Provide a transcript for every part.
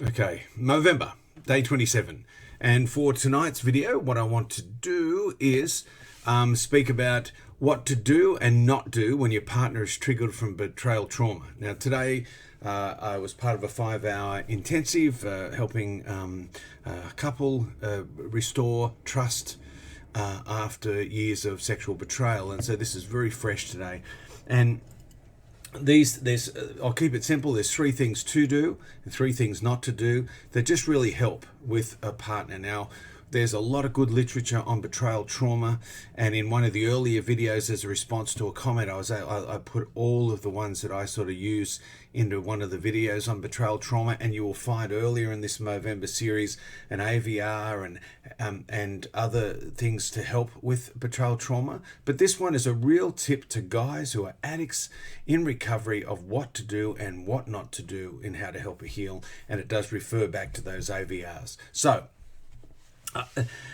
Okay, MOvember, day 27. And for tonight's video, what I want to do is speak about what to do and not do when your partner is triggered from betrayal trauma. Now, today I was part of a 5-hour intensive helping a couple restore trust after years of sexual betrayal. And so this is very fresh today. And I'll keep it simple. There's 3 things to do and 3 things not to do that just really help with a partner. Now, there's a lot of good literature on betrayal trauma, and in one of the earlier videos, as a response to a comment, I put all of the ones that I sort of use into one of the videos on betrayal trauma, and you will find earlier in this MOvember series an AVR and other things to help with betrayal trauma. But this one is a real tip to guys who are addicts in recovery of what to do and what not to do in how to help a heal, and it does refer back to those AVRs. So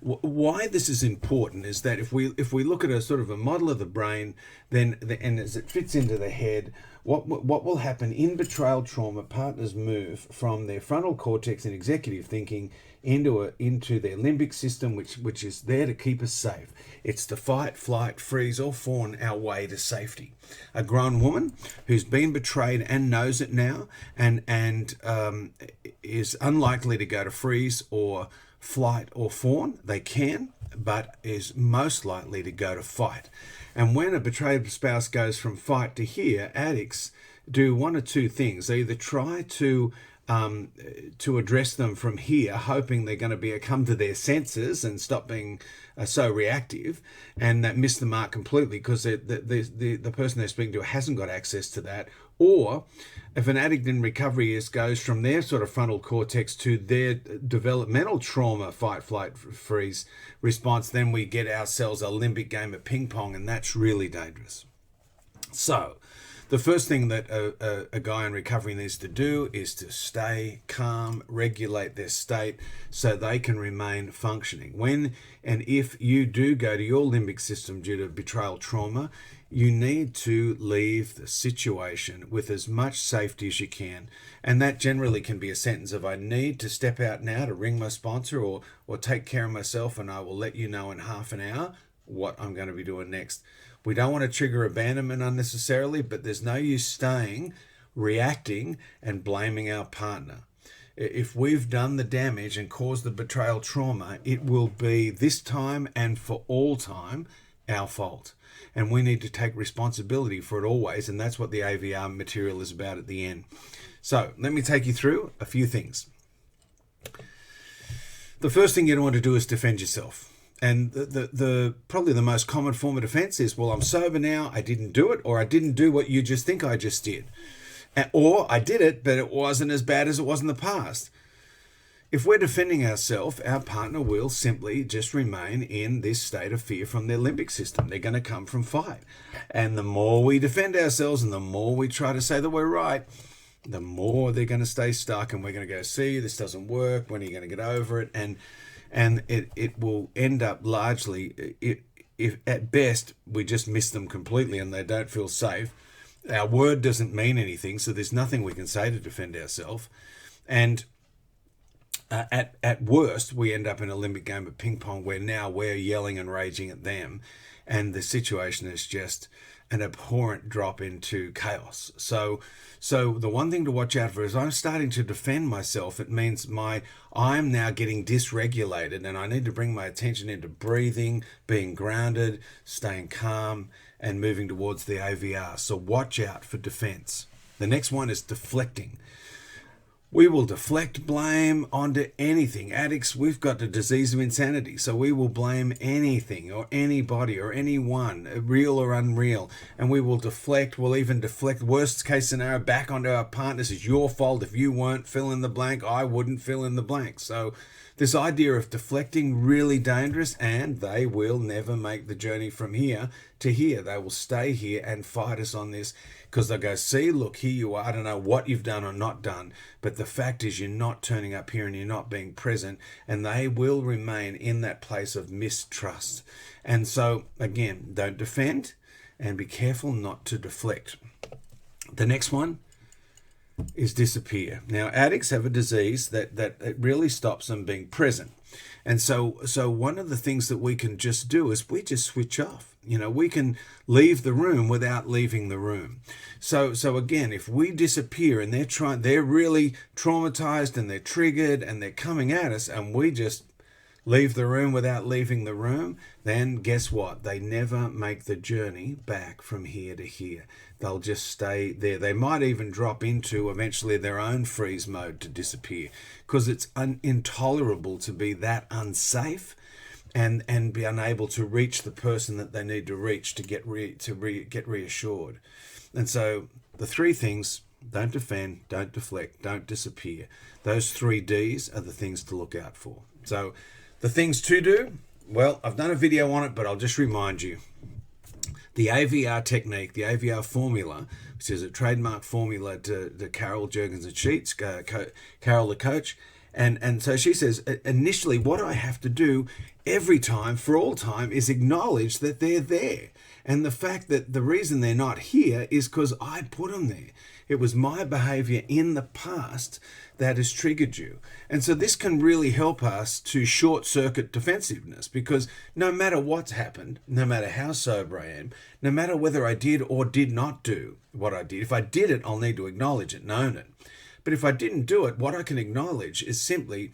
why this is important is that if we look at a sort of a model of the brain, and as it fits into the head, what will happen in betrayal trauma, partners move from their frontal cortex and executive thinking into their limbic system, which is there to keep us safe. It's to fight, flight, freeze, or fawn our way to safety. A grown woman who's been betrayed and knows it now, and is unlikely to go to freeze or flight or fawn. They can, but is most likely to go to fight. And when a betrayed spouse goes from fight to here, addicts do one or two things. They either try to address them from here, hoping they're going to come to their senses and stop being so reactive, and that miss the mark completely because the person they're speaking to hasn't got access to that. Or if an addict in recovery goes from their sort of frontal cortex to their developmental trauma, fight, flight, freeze response, then we get ourselves a limbic game of ping pong, and that's really dangerous. So the first thing that a guy in recovery needs to do is to stay calm, regulate their state so they can remain functioning. When and if you do go to your limbic system due to betrayal trauma, you need to leave the situation with as much safety as you can. And that generally can be a sentence of, I need to step out now to ring my sponsor or take care of myself, and I will let you know in half an hour what I'm going to be doing next. We don't want to trigger abandonment unnecessarily, but there's no use staying, reacting, and blaming our partner. If we've done the damage and caused the betrayal trauma, it will be this time and for all time our fault. And we need to take responsibility for it always, and that's what the AVR material is about at the end. So let me take you through a few things. The first thing you don't want to do is defend yourself. And the probably the most common form of defense is, well, I'm sober now, I didn't do it, or I didn't do what you just think I just did. Or I did it, but it wasn't as bad as it was in the past. If we're defending ourselves, our partner will simply just remain in this state of fear from their limbic system. They're going to come from fight. And the more we defend ourselves and the more we try to say that we're right, the more they're going to stay stuck, and we're going to go, see, this doesn't work, when are you going to get over it? And it will end up largely, if at best, we just miss them completely and they don't feel safe. Our word doesn't mean anything, so there's nothing we can say to defend ourselves. And at worst, we end up in a limbic game of ping pong where now we're yelling and raging at them, and the situation is just an abhorrent drop into chaos. So the one thing to watch out for is, I'm starting to defend myself. It means I'm now getting dysregulated, and I need to bring my attention into breathing, being grounded, staying calm, and moving towards the AVR. So watch out for defense. The next one is deflecting. We will deflect blame onto anything. Addicts, we've got the disease of insanity, so we will blame anything or anybody or anyone, real or unreal, and we will deflect. We'll even deflect, worst case scenario, back onto our partners. It's your fault. If you weren't fill in the blank, I wouldn't fill in the blank. So this idea of deflecting, really dangerous, and they will never make the journey from here to here. They will stay here and fight us on this, because they'll go, see, look, here you are. I don't know what you've done or not done, but the fact is you're not turning up here and you're not being present, and they will remain in that place of mistrust. And so, again, don't defend, and be careful not to deflect. The next one, is disappear. Now, addicts have a disease that it really stops them being present. And so one of the things that we can just do is we just switch off. We can leave the room without leaving the room. So again, if we disappear and they're really traumatized and they're triggered and they're coming at us, and we just leave the room without leaving the room, then guess what? They never make the journey back from here to here. They'll just stay there. They might even drop into eventually their own freeze mode to disappear, because it's intolerable to be that unsafe and be unable to reach the person that they need to reach to get reassured. And so the three things: don't defend, don't deflect, don't disappear. Those 3 Ds are the things to look out for. So the things to do, well, I've done a video on it, but I'll just remind you. The AVR technique, the AVR formula, which is a trademark formula to Carol Jurgens-Sheets, Carol the coach. And so she says, initially, what I have to do every time, for all time, is acknowledge that they're there. And the fact that the reason they're not here is because I put them there. It was my behavior in the past that has triggered you. And so this can really help us to short circuit defensiveness, because no matter what's happened, no matter how sober I am, no matter whether I did or did not do what I did, if I did it, I'll need to acknowledge it and own it. But if I didn't do it, what I can acknowledge is simply,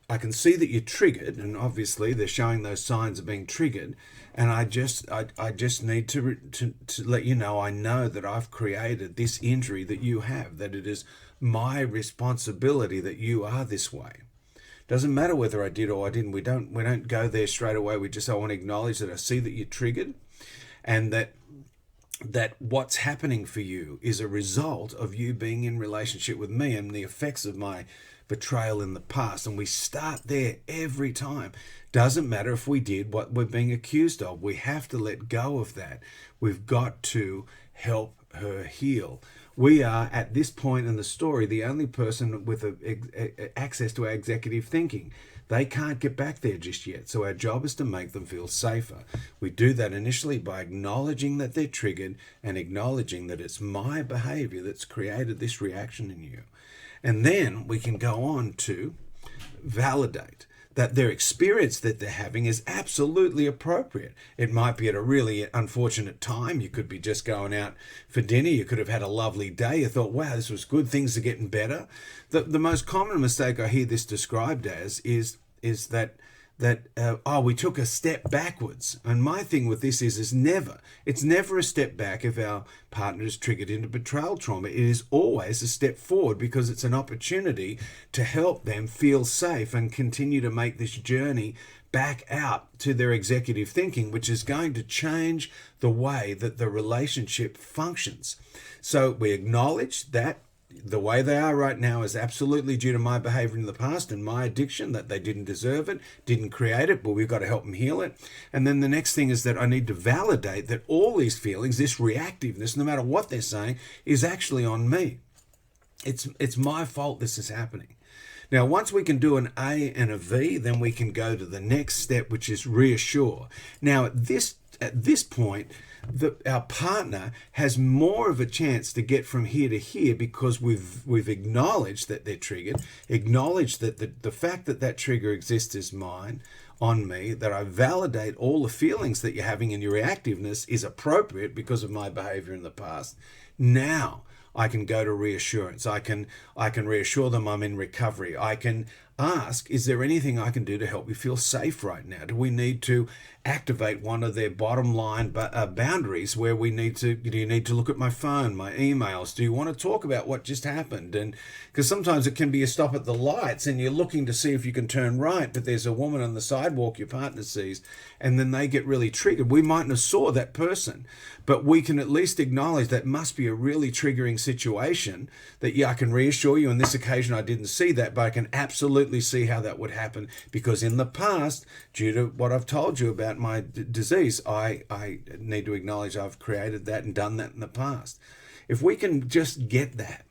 I can see that you're triggered, and obviously they're showing those signs of being triggered. And I just need to let you know, I know that I've created this injury that you have, that it is my responsibility that you are this way. Doesn't matter whether I did or I didn't. We don't go there straight away. We just, I want to acknowledge that I see that you're triggered, and that what's happening for you is a result of you being in relationship with me and the effects of my betrayal in the past. And we start there every time. Doesn't matter if we did what we're being accused of. We have to let go of that. We've got to help her heal. We are, at this point in the story, the only person with access to our executive thinking. They can't get back there just yet. So our job is to make them feel safer. We do that initially by acknowledging that they're triggered and acknowledging that it's my behavior that's created this reaction in you. And then we can go on to validate that their experience that they're having is absolutely appropriate. It might be at a really unfortunate time. You could be just going out for dinner. You could have had a lovely day. You thought, wow, this was good. Things are getting better. The most common mistake I hear this described as is that we took a step backwards. And my thing with this is it's never a step back if our partner is triggered into betrayal trauma. It is always a step forward, because it's an opportunity to help them feel safe and continue to make this journey back out to their executive thinking, which is going to change the way that the relationship functions. So we acknowledge that the way they are right now is absolutely due to my behavior in the past and my addiction, that they didn't deserve it, didn't create it, but we've got to help them heal it. And then the next thing is that I need to validate that all these feelings, this reactiveness, no matter what they're saying, is actually on me. It's my fault this is happening. Now, once we can do an A and a V, then we can go to the next step, which is reassure. Now, at this point, our partner has more of a chance to get from here to here, because we've acknowledged that they're triggered, acknowledged that the fact that trigger exists is mine, on me, that I validate all the feelings that you're having in your reactiveness is appropriate because of my behavior in the past. Now I can go to reassurance. I can reassure them I'm in recovery. I can ask, is there anything I can do to help you feel safe right now? Do we need to activate one of their bottom line boundaries where do you need to look at my phone, my emails? Do you want to talk about what just happened? And because sometimes it can be a stop at the lights and you're looking to see if you can turn right, but there's a woman on the sidewalk your partner sees, and then they get really triggered. We mightn't have saw that person, but we can at least acknowledge that must be a really triggering situation that, yeah, I can reassure you on this occasion I didn't see that, but I can absolutely see how that would happen, because in the past, due to what I've told you about my disease, I need to acknowledge I've created that and done that in the past. If we can just get that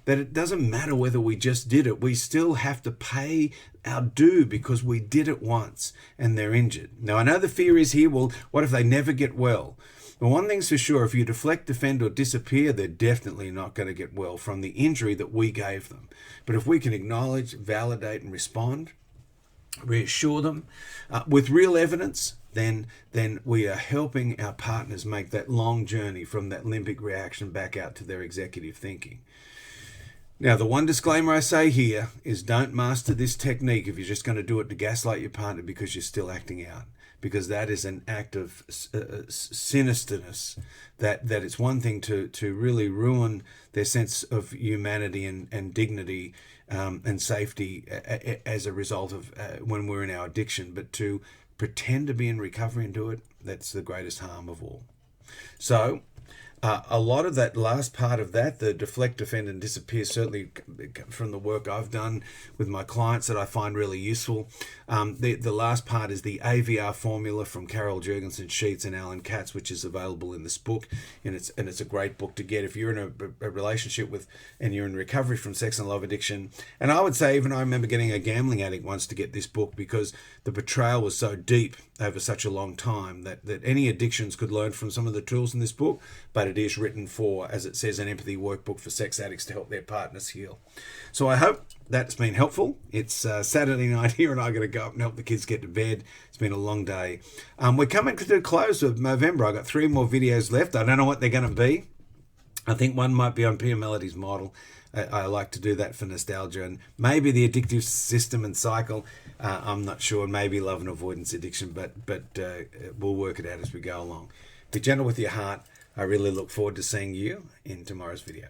it doesn't matter whether we just did it, we still have to pay our due because we did it once and they're injured. Now, I know the fear is here, well, what if they never get well? But one thing's for sure, if you deflect, defend, or disappear, they're definitely not going to get well from the injury that we gave them. But if we can acknowledge, validate, and respond, reassure them with real evidence, then we are helping our partners make that long journey from that limbic reaction back out to their executive thinking. Now, the one disclaimer I say here is don't master this technique if you're just going to do it to gaslight your partner because you're still acting out, because that is an act of sinisterness. That it's one thing to really ruin their sense of humanity and dignity and safety as a result of when we're in our addiction, but to pretend to be in recovery and do it, that's the greatest harm of all. So a lot of that last part of that, the deflect, defend, and disappear, certainly from the work I've done with my clients that I find really useful. The last part is the AVR Formula from Carol Jurgensen Sheets and Alan Katz, which is available in this book, and it's a great book to get if you're in a relationship with and you're in recovery from sex and love addiction. And I would say even I remember getting a gambling addict once to get this book because the betrayal was so deep over such a long time that any addictions could learn from some of the tools in this book, but it is written for, as it says, an empathy workbook for sex addicts to help their partners heal. So I hope that's been helpful. It's Saturday night here and I'm going to go up and help the kids get to bed. It's been a long day. We're coming to the close of MOvember. I've got 3 more videos left. I don't know what they're going to be. I think one might be on Pia Melody's model. I like to do that for nostalgia, and maybe the addictive system and cycle. I'm not sure. Maybe love and avoidance addiction, but we'll work it out as we go along. Be gentle with your heart. I really look forward to seeing you in tomorrow's video.